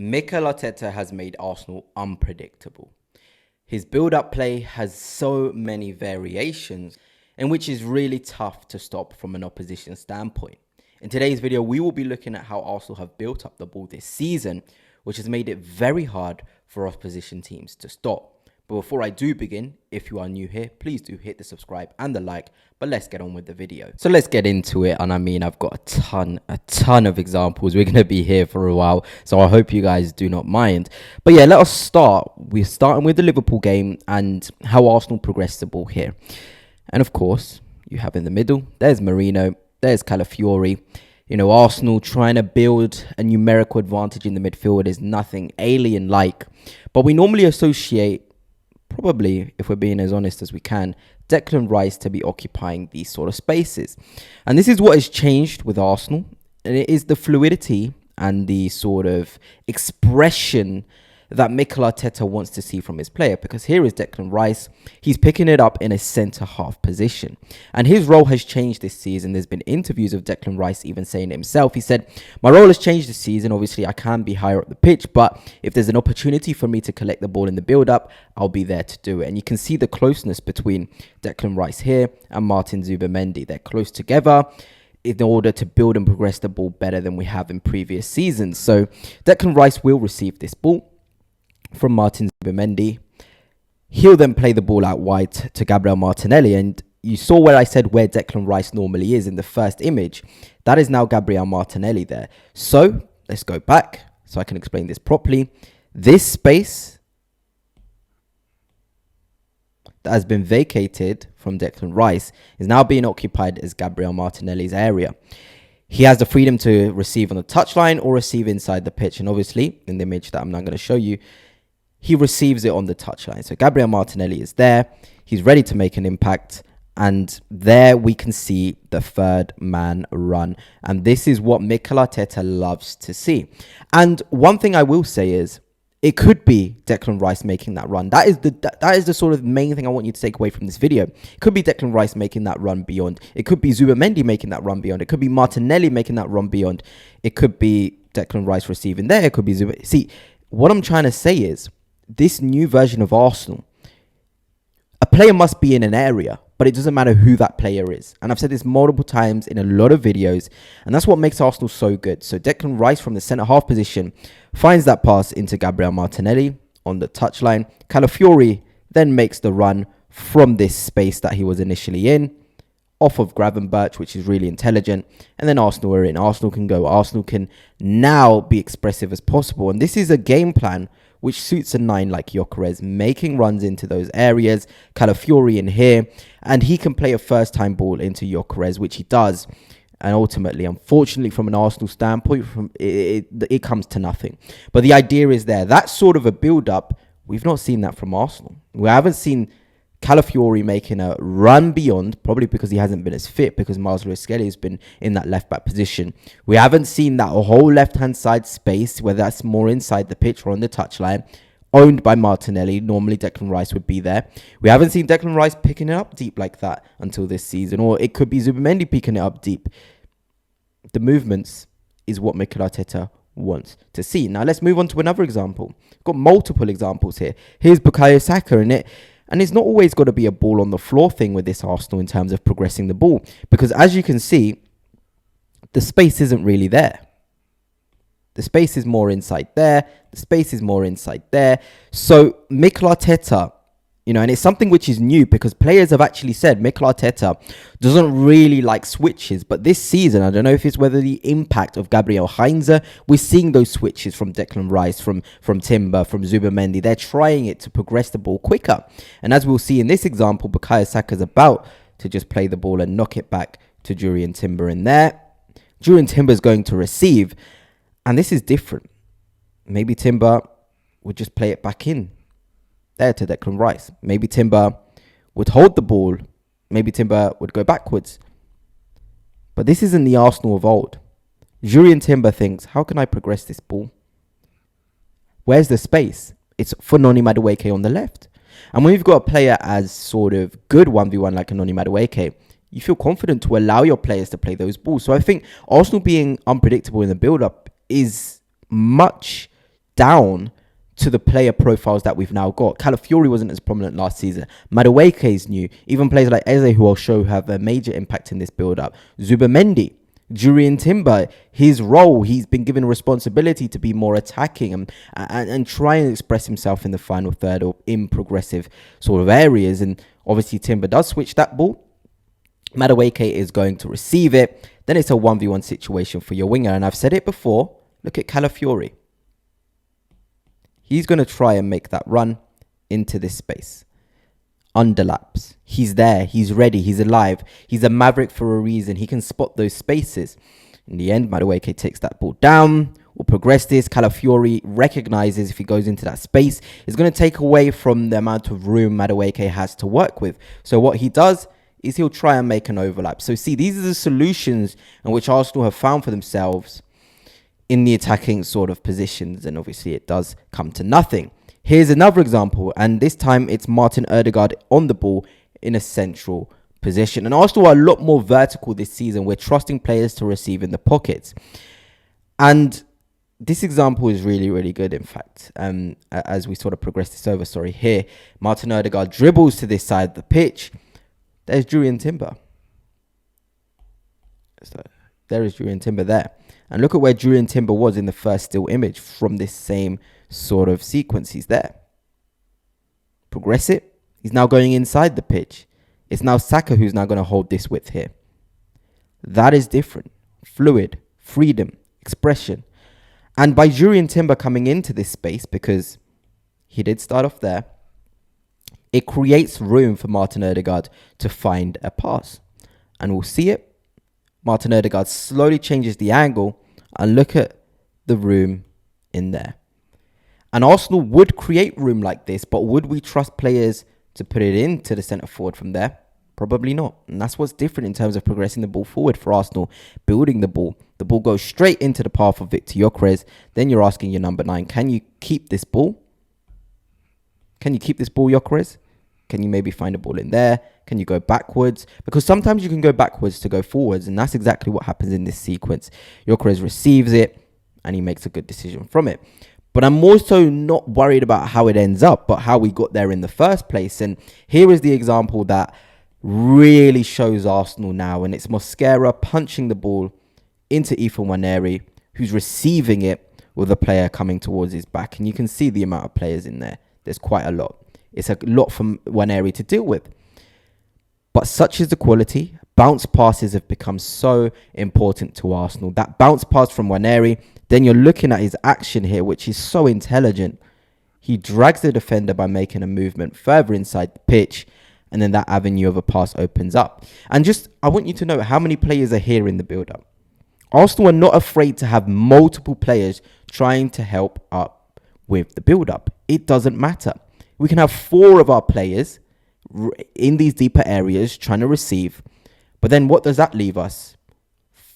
Mikel Arteta has made Arsenal unpredictable. His build-up play has so many variations, and which is really tough to stop from an opposition standpoint. In today's video, we will be looking at how Arsenal have built up the ball this season, which has made it very hard for opposition teams to stop. But before I do begin, if you are new here, please do hit the subscribe and the like, but let's get on with the video. So let's get into it, and I mean, I've got a ton of examples. We're going to be here for a while, so I hope you guys do not mind. But yeah, let us start. We're starting with the Liverpool game and how Arsenal progressed the ball here. And of course, you have in the middle, there's Marino, there's Calafiori. You know, Arsenal trying to build a numerical advantage in the midfield is nothing alien-like. But we normally associate, probably, if we're being as honest as we can, Declan Rice to be occupying these sort of spaces. And this is what has changed with Arsenal. And it is the fluidity and the sort of expression that Mikel Arteta wants to see from his player. Because here is Declan Rice. He's picking it up in a centre-half position. And his role has changed this season. There's been interviews of Declan Rice even saying it himself. He said, my role has changed this season. Obviously, I can be higher up the pitch. But if there's an opportunity for me to collect the ball in the build-up, I'll be there to do it. And you can see the closeness between Declan Rice here and Martin Zubimendi. They're close together in order to build and progress the ball better than we have in previous seasons. So Declan Rice will receive this ball from Martin Zubimendi. He'll then play the ball out wide to Gabriel Martinelli. And you saw where I said where Declan Rice normally is in the first image. That is now Gabriel Martinelli there. So let's go back so I can explain this properly. This space that has been vacated from Declan Rice is now being occupied as Gabriel Martinelli's area. He has the freedom to receive on the touchline or receive inside the pitch. And obviously, in the image that I'm not going to show you, he receives it on the touchline. So Gabriel Martinelli is there. He's ready to make an impact. And there we can see the third man run. And this is what Mikel Arteta loves to see. And one thing I will say is, it could be Declan Rice making that run. That is the sort of main thing I want you to take away from this video. It could be Declan Rice making that run beyond. It could be Zubimendi making that run beyond. It could be Martinelli making that run beyond. It could be Declan Rice receiving there. It could be Zubimendi. See, what I'm trying to say is, this new version of Arsenal, a player must be in an area, but it doesn't matter who that player is. And I've said this multiple times in a lot of videos, and that's what makes Arsenal so good. So Declan Rice from the centre-half position finds that pass into Gabriel Martinelli on the touchline. Calafiori then makes the run from this space that he was initially in, off of Gravenberch, which is really intelligent. And then Arsenal are in. Arsenal can go. Arsenal can now be expressive as possible. And this is a game plan which suits a 9 like Gyökeres, making runs into those areas. Calafiori in here, and he can play a first-time ball into Gyökeres, which he does. And ultimately, unfortunately, from an Arsenal standpoint, it comes to nothing. But the idea is there. That sort of a build-up, we've not seen that from Arsenal. We haven't seen Calafiori making a run beyond, probably because he hasn't been as fit, because Miles Lewis-Skelly has been in that left-back position. We haven't seen that whole left-hand side space, whether that's more inside the pitch or on the touchline, owned by Martinelli. Normally, Declan Rice would be there. We haven't seen Declan Rice picking it up deep like that until this season, or it could be Zubimendi picking it up deep. The movements is what Mikel Arteta wants to see. Now, let's move on to another example. We've got multiple examples here. Here's Bukayo Saka, and it's not always got to be a ball on the floor thing with this Arsenal in terms of progressing the ball. Because as you can see, the space isn't really there. The space is more inside there. The space is more inside there. So Mikel Arteta, and it's something which is new because players have actually said Mikel Arteta doesn't really like switches. But this season, I don't know if it's whether the impact of Gabriel Heinze, we're seeing those switches from Declan Rice, from Timber, from Zubimendi. They're trying it to progress the ball quicker. And as we'll see in this example, Bukayo Saka's about to just play the ball and knock it back to Jurrien Timber in there. Jurrien Timber's going to receive. And this is different. Maybe Timber would just play it back in there to Declan Rice. Maybe Timber would hold the ball. Maybe Timber would go backwards. But this isn't the Arsenal of old. Jurrien Timber thinks, how can I progress this ball? Where's the space? It's for Noni Madueke on the left. And when you've got a player as sort of good 1v1 like a Noni Madueke, you feel confident to allow your players to play those balls. So I think Arsenal being unpredictable in the build-up is much down to the player profiles that we've now got. Calafiori wasn't as prominent last season. Madueke is new. Even players like Eze, who I'll show have a major impact in this build-up. Zubamendi, Jurrien Timber, his role, he's been given responsibility to be more attacking and try and express himself in the final third or in progressive sort of areas. And obviously Timber does switch that ball. Madueke is going to receive it. Then it's a 1v1 situation for your winger. And I've said it before, look at Calafiori. He's going to try and make that run into this space. Underlaps. He's there. He's ready. He's alive. He's a maverick for a reason. He can spot those spaces. In the end, Madueke takes that ball down. We'll progress this. Calafiori recognizes if he goes into that space, it's going to take away from the amount of room Madueke has to work with. So what he does is he'll try and make an overlap. So see, these are the solutions in which Arsenal have found for themselves in the attacking sort of positions, and obviously it does come to nothing. Here's another example, and this time it's Martin Ødegaard on the ball in a central position. And Arsenal are a lot more vertical this season. We're trusting players to receive in the pockets. And this example is really, really good, in fact, as we sort of progress this over. Here, Martin Ødegaard dribbles to this side of the pitch. There's Jurrien Timber. So there is Jurrien Timber there. And look at where Jurrien Timber was in the first still image from this same sort of sequence. He's there. Progress it. He's now going inside the pitch. It's now Saka who's now going to hold this width here. That is different. Fluid, freedom, expression. And by Jurrien Timber coming into this space, because he did start off there, it creates room for Martin Ødegaard to find a pass. And we'll see it. Martin Ødegaard slowly changes the angle, and look at the room in there. And Arsenal would create room like this, but would we trust players to put it into the centre forward from there? Probably not. And that's what's different in terms of progressing the ball forward for Arsenal, building the ball. The ball goes straight into the path of Victor Gyökeres. Then you're asking your number 9, can you keep this ball? Can you keep this ball, Gyökeres? Can you maybe find a ball in there? Can you go backwards? Because sometimes you can go backwards to go forwards, and that's exactly what happens in this sequence. Gyökeres receives it, and he makes a good decision from it. But I'm more so not worried about how it ends up, but how we got there in the first place. And here is the example that really shows Arsenal now, and it's Mosquera punching the ball into Ethan Nwaneri, who's receiving it with a player coming towards his back. And you can see the amount of players in there. There's quite a lot. It's a lot for Nwaneri to deal with. But such is the quality. Bounce passes have become so important to Arsenal. That bounce pass from Nwaneri, then you're looking at his action here, which is so intelligent. He drags the defender by making a movement further inside the pitch, and then that avenue of a pass opens up. And just, I want you to know how many players are here in the build-up. Arsenal are not afraid to have multiple players trying to help up with the build-up. It doesn't matter. We can have 4 of our players in these deeper areas trying to receive. But then what does that leave us?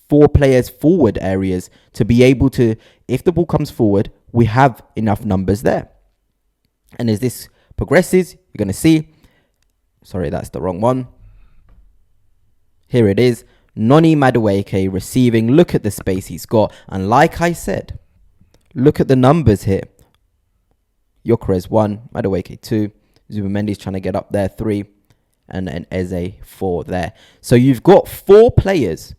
4 players forward areas to be able to, if the ball comes forward, we have enough numbers there. And as this progresses, you're going to see, sorry, that's the wrong one. Here it is. Noni Madueke receiving. Look at the space he's got. And like I said, look at the numbers here. Gyökeres 1, Madueke 2, Zubamendi's trying to get up there 3, and then Eze 4 there. So you've got 4 players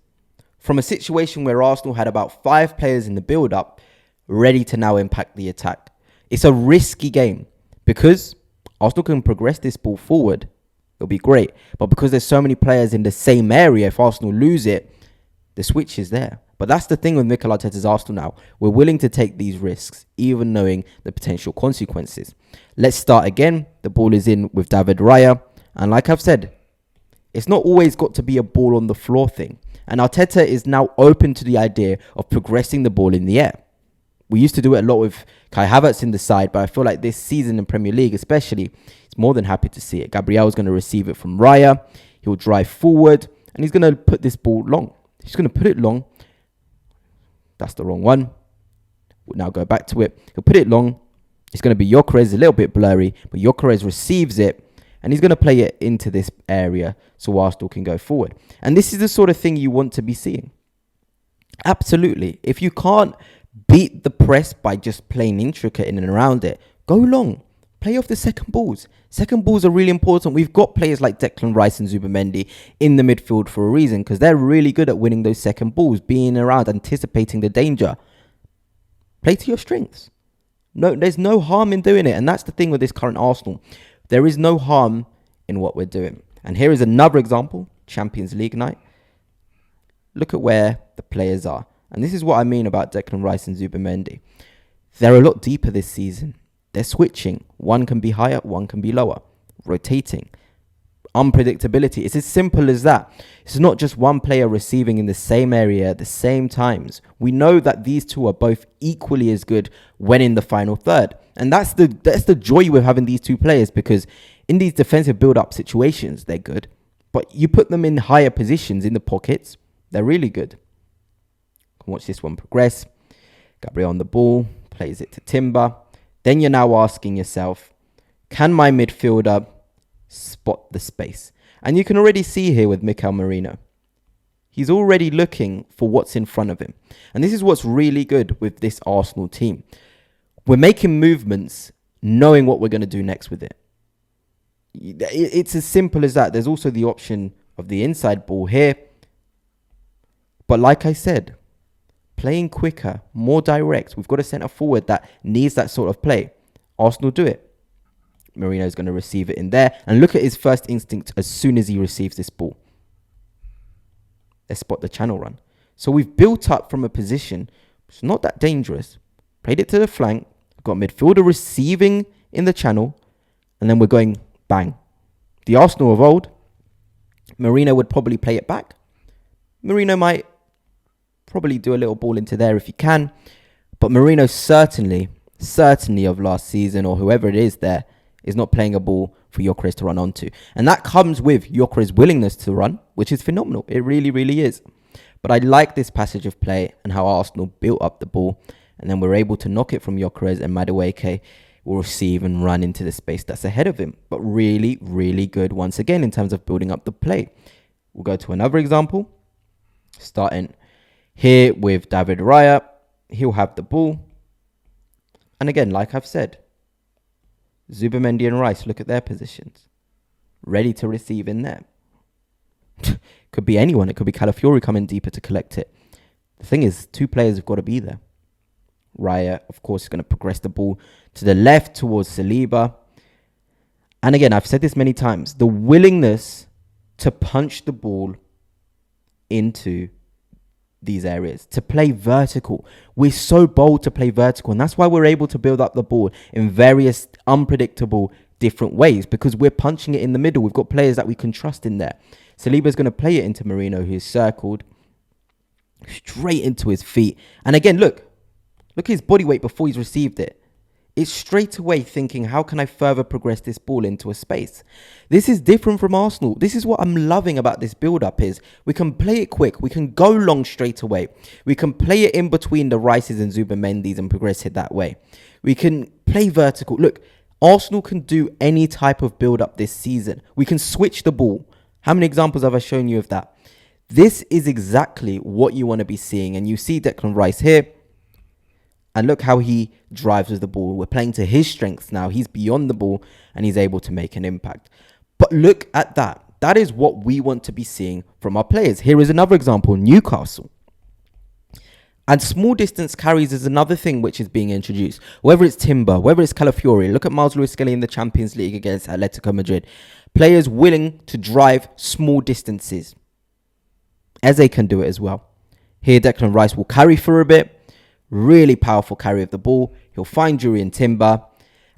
from a situation where Arsenal had about 5 players in the build-up ready to now impact the attack. It's a risky game because Arsenal can progress this ball forward. It'll be great. But because there's so many players in the same area, if Arsenal lose it, the switch is there. But that's the thing with Mikel Arteta's Arsenal now. We're willing to take these risks, even knowing the potential consequences. Let's start again. The ball is in with David Raya. And like I've said, it's not always got to be a ball on the floor thing. And Arteta is now open to the idea of progressing the ball in the air. We used to do it a lot with Kai Havertz in the side, but I feel like this season in Premier League especially, he's more than happy to see it. Gabriel's going to receive it from Raya. He'll drive forward, and he's going to put this ball long. He's going to put it long. That's the wrong one. We'll now go back to it. He'll put it long. It's going to be Gyökeres, a little bit blurry, but Gyökeres receives it, and he's going to play it into this area so Arsenal can go forward. And this is the sort of thing you want to be seeing. Absolutely. If you can't Beat the press by just playing intricate in and around it. Go long. Play off the second balls. Second balls are really important. We've got players like Declan Rice and Zubimendi in the midfield for a reason, because they're really good at winning those second balls, being around, anticipating the danger. Play to your strengths. No, there's no harm in doing it. And that's the thing with this current Arsenal. There is no harm in what we're doing. And here is another example, Champions League night. Look at where the players are. And this is what I mean about Declan Rice and Zubimendi. They're a lot deeper this season. They're switching. One can be higher, one can be lower. Rotating. Unpredictability. It's as simple as that. It's not just one player receiving in the same area at the same times. We know that these two are both equally as good when in the final third. And that's the joy with having these two players, because in these defensive build-up situations, they're good. But you put them in higher positions in the pockets, they're really good. Watch this one progress. Gabriel on the ball, plays it to Timber. Then you're now asking yourself, can my midfielder spot the space? And you can already see here with Mikel Merino. He's already looking for what's in front of him. And this is what's really good with this Arsenal team. We're making movements knowing what we're going to do next with it. It's as simple as that. There's also the option of the inside ball here. But like I said, playing quicker, more direct. We've got a centre forward that needs that sort of play. Arsenal do it. Marino's going to receive it in there. And look at his first instinct as soon as he receives this ball. Let's spot the channel run. So we've built up from a position which is not that dangerous. Played it to the flank. Got midfielder receiving in the channel. And then we're going bang. The Arsenal of old, Marino would probably play it back. Marino might probably do a little ball into there if he can. But Marino certainly of last season, or whoever it is there, is not playing a ball for Gyökeres to run onto. And that comes with Gyökeres' willingness to run, which is phenomenal. It really, really is. But I like this passage of play and how Arsenal built up the ball. And then we're able to knock it from Gyökeres, and Madueke will receive and run into the space that's ahead of him. But really, really good once again in terms of building up the play. We'll go to another example. Starting here with David Raya. He'll have the ball. And again, like I've said, Zubimendi and Rice, look at their positions. Ready to receive in there. Could be anyone. It could be Calafiori coming deeper to collect it. The thing is, two players have got to be there. Raya, of course, is going to progress the ball to the left towards Saliba. And again, I've said this many times. The willingness to punch the ball into these areas, to play vertical. We're so bold to play vertical, and that's why we're able to build up the ball in various unpredictable different ways, because we're punching it in the middle. We've got players that we can trust in there. Saliba's going to play it into Marino, who's circled straight into his feet. And again, look at his body weight before he's received it. It's straight away thinking, how can I further progress this ball into a space? This is different from Arsenal. This is what I'm loving about this build-up is we can play it quick. We can go long straight away. We can play it in between the Rices and Zubimendis and progress it that way. We can play vertical. Look, Arsenal can do any type of build-up this season. We can switch the ball. How many examples have I shown you of that? This is exactly what you want to be seeing. And you see Declan Rice here. And look how he drives with the ball. We're playing to his strengths now. He's beyond the ball and he's able to make an impact. But look at that. That is what we want to be seeing from our players. Here is another example, Newcastle. And small distance carries is another thing which is being introduced. Whether it's Timber, whether it's Calafiori. Look at Miles Lewis-Skelly in the Champions League against Atletico Madrid. Players willing to drive small distances. Eze can do it as well. Here Declan Rice will carry for a bit. Really powerful carry of the ball. He'll find Julian Timber.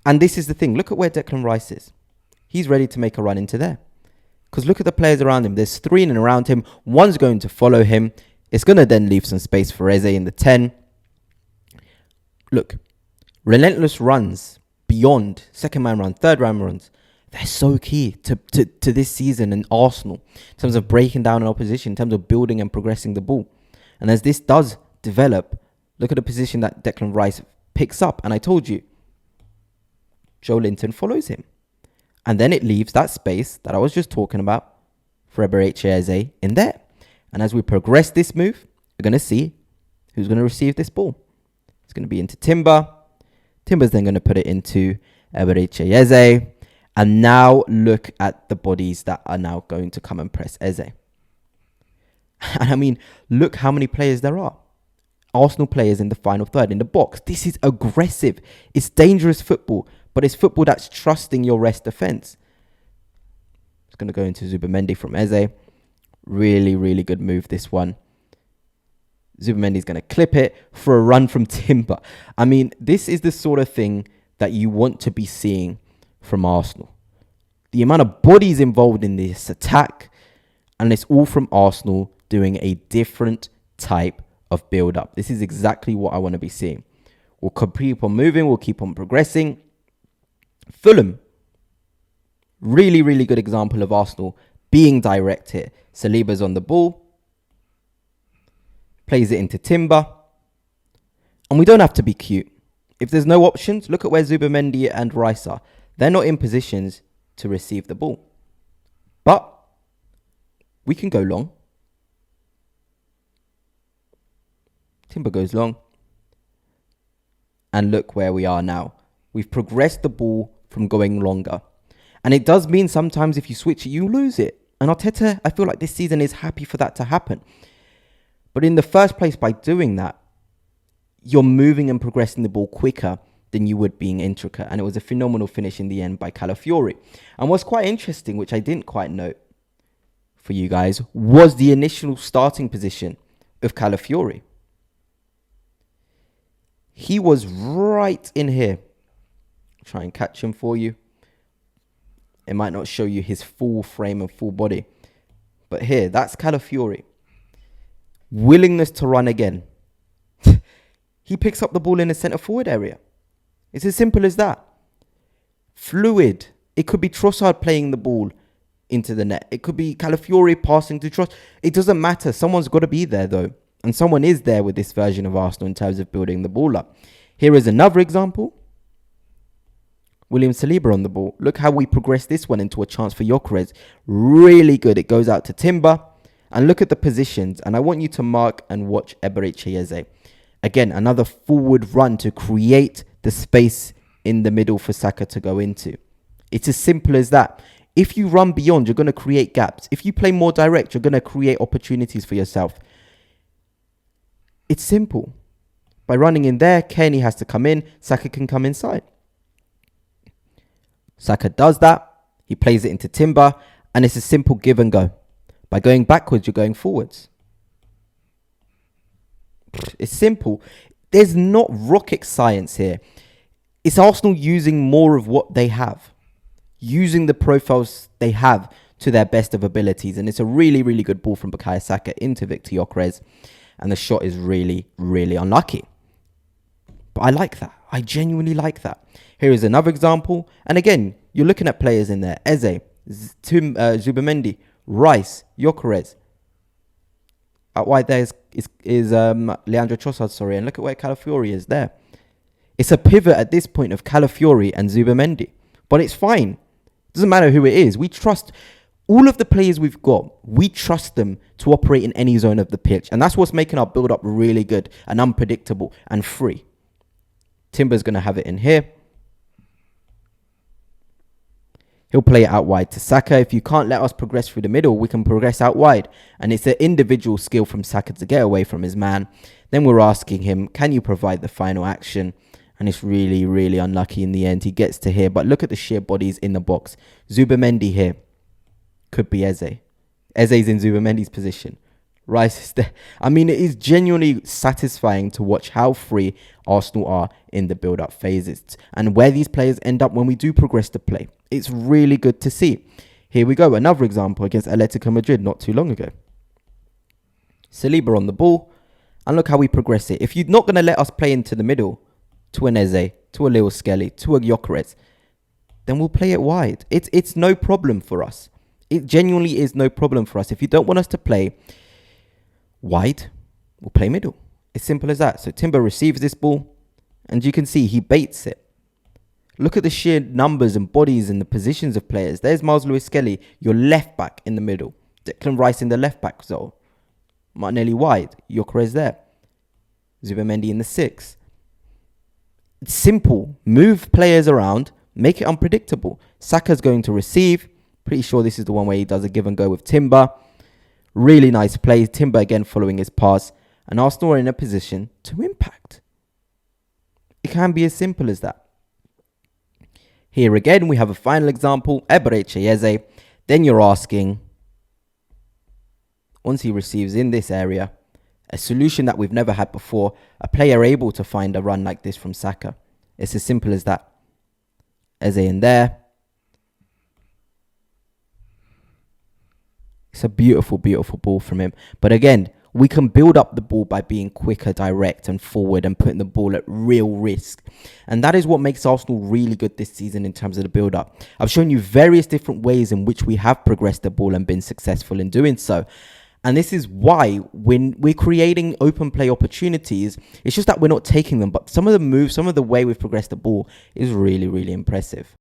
And this is the thing. Look at where Declan Rice is. He's ready to make a run into there. Because look at the players around him. There's three in and around him. One's going to follow him. It's going to then leave some space for Eze in the 10. Look. Relentless runs beyond second man run, third man runs. They're so key to this season in Arsenal. In terms of breaking down an opposition. In terms of building and progressing the ball. And as this does develop, look at the position that Declan Rice picks up. And I told you, Joe Linton follows him. And then it leaves that space that I was just talking about for Eberechi Eze in there. And as we progress this move, we're going to see who's going to receive this ball. It's going to be into Timber. Timber's then going to put it into Eberechi Eze. And now look at the bodies that are now going to come and press Eze. And I mean, look how many players there are. Arsenal players in the final third in the box. This is aggressive. It's dangerous football, but it's football that's trusting your rest defence. It's going to go into Zubimendi from Eze. Really, really good move, this one. Zubimendi's going to clip it for a run from Timber. I mean, this is the sort of thing that you want to be seeing from Arsenal. The amount of bodies involved in this attack, and it's all from Arsenal doing a different type of build-up. This is exactly what I want to be seeing. We'll keep on moving. We'll keep on progressing. Fulham. Really, really good example of Arsenal being direct here. Saliba's on the ball. Plays it into Timber. And we don't have to be cute. If there's no options, look at where Zubimendi and Rice are. They're not in positions to receive the ball. But we can go long. Timber goes long. And look where we are now. We've progressed the ball from going longer. And it does mean sometimes if you switch it, you lose it. And Arteta, I feel like this season is happy for that to happen. But in the first place, by doing that, you're moving and progressing the ball quicker than you would being intricate. And it was a phenomenal finish in the end by Calafiori. And what's quite interesting, which I didn't quite note for you guys, was the initial starting position of Calafiori. He was right in here. Try and catch him for you. It might not show you his full frame and full body. But here, that's Calafiori. Willingness to run again. He picks up the ball in the centre forward area. It's as simple as that. Fluid. It could be Trossard playing the ball into the net. It could be Calafiori passing to Trossard. It doesn't matter. Someone's got to be there though. And someone is there with this version of Arsenal in terms of building the ball up. Here is another example. William Saliba on the ball. Look how we progress this one into a chance for Gyökeres. Really good. It goes out to Timber. And look at the positions. And I want you to mark and watch Eberechi Eze. Again, another forward run to create the space in the middle for Saka to go into. It's as simple as that. If you run beyond, you're going to create gaps. If you play more direct, you're going to create opportunities for yourself. It's simple. By running in there, Kenny has to come in. Saka can come inside. Saka does that. He plays it into Timber. And it's a simple give and go. By going backwards, you're going forwards. It's simple. There's not rocket science here. It's Arsenal using more of what they have. Using the profiles they have to their best of abilities. And it's a really, really good ball from Bukayo Saka into Victor Gyökeres. And the shot is really, really unlucky. But I like that. I genuinely like that. Here is another example. And again, you're looking at players in there. Eze, Zubimendi, Rice, Gyökeres. Out wide there is Leandro Trossard, sorry. And look at where Calafiori is there. It's a pivot at this point of Calafiori and Zubimendi. But it's fine. Doesn't matter who it is. We trust all of the players we've got. We trust them to operate in any zone of the pitch. And that's what's making our build-up really good and unpredictable and free. Timber's going to have it in here. He'll play it out wide to Saka. If you can't let us progress through the middle, we can progress out wide. And it's an individual skill from Saka to get away from his man. Then we're asking him, can you provide the final action? And it's really, really unlucky in the end. He gets to here. But look at the sheer bodies in the box. Zubimendi here. Could be Eze. Eze's in Zubimendi's position. Rice is there. I mean, it is genuinely satisfying to watch how free Arsenal are in the build-up phases. And where these players end up when we do progress to play. It's really good to see. Here we go. Another example against Atletico Madrid not too long ago. Saliba on the ball. And look how we progress it. If you're not going to let us play into the middle, to an Eze, to a Leo Skelly, to a Gyökeres, then we'll play it wide. It's no problem for us. It genuinely is no problem for us. If you don't want us to play wide, we'll play middle. It's simple as that. So Timber receives this ball, and you can see he baits it. Look at the sheer numbers and bodies and the positions of players. There's Miles Lewis-Skelly, your left back in the middle. Declan Rice in the left back zone. Martinelli wide. Gyökeres there. Zubimendi in the 6. It's simple. Move players around, make it unpredictable. Saka's going to receive. Pretty sure this is the one where he does a give and go with Timber. Really nice play. Timber again following his pass. And Arsenal are in a position to impact. It can be as simple as that. Here again, we have a final example. Eberechi Eze. Then you're asking, once he receives in this area, a solution that we've never had before, a player able to find a run like this from Saka. It's as simple as that. Eze in there. It's a beautiful, beautiful ball from him. But again, we can build up the ball by being quicker, direct and forward and putting the ball at real risk. And that is what makes Arsenal really good this season in terms of the build-up. I've shown you various different ways in which we have progressed the ball and been successful in doing so. And this is why when we're creating open play opportunities, it's just that we're not taking them. But some of the moves, some of the way we've progressed the ball is really, really impressive.